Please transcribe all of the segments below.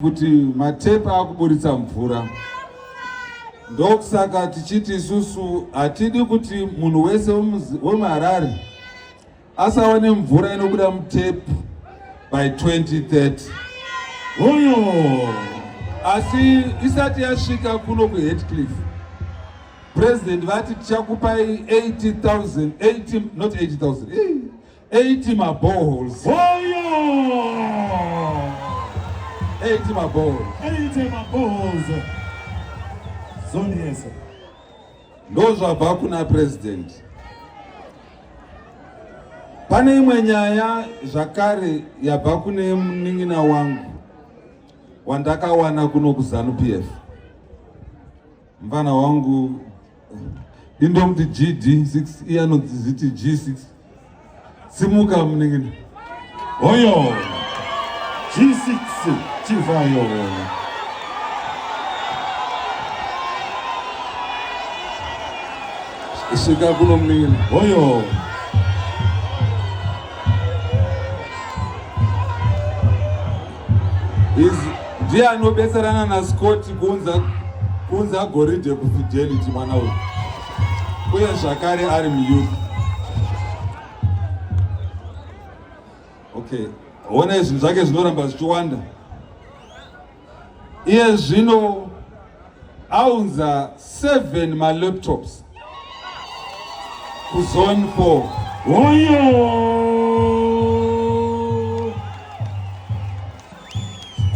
kuti matepa akuburitsa mvura. Ndokusaka tichiti isusu hatidi kuti munhu wese wemuHarare asawane mvura inobuda mutepu by 2030. Asi isati yasvika kuno kuHeathcliff, President vati tichakupai 80 maboreholes. 80 maboreholes. Zoni yesa. Ndo zvabva kuna President. Pane imwe nyaya zvakare yabva kune munin'ina wangu wandakawana kuno kuZANU-PF. Mfana wangu indomuti GD6, iye anoziti G6. Simuka munin'ina. Oyo. G6 chivayo. Svika kuno munin'ina. Oyo. Ndiye anobetserana naScott kuunza goridhe kuFidelity mwana uyu. Uye zvakare ari muyouth. Okay, ona zvinhu zvake zvinoramba zvichiwanda. Iye zvino aunza 7 malaptops kuZone 4. Oyo.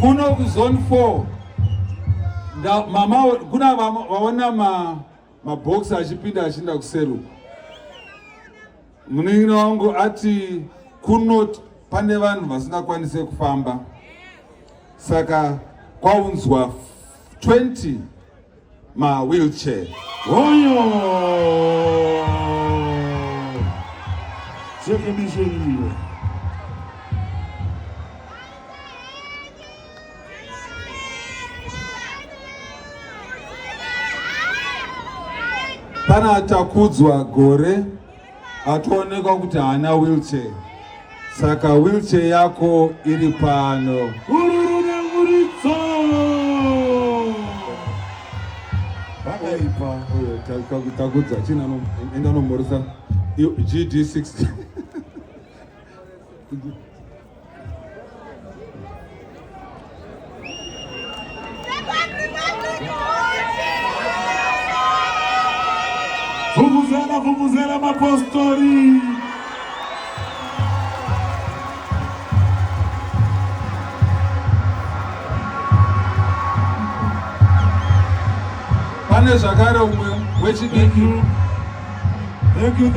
Kuno kuZone 4 mama kuna vaona mabox achipinda achinda kuSeru. Munin'ina wangu ati kuno pane vanhu vasingakwanise kufamba, saka kwaunzwa 20 ma-wheelchair. Oyo. Chekemisheni. Pana atakudzwa gore atoonekwa kuti haana wheelchair, saka wheelchair yako iri pano. Vakaipa. Takudza china enda nomhorisa GD6. Vuvuzela mapostori. Pane zvakare umwe wechidiki. Thank you.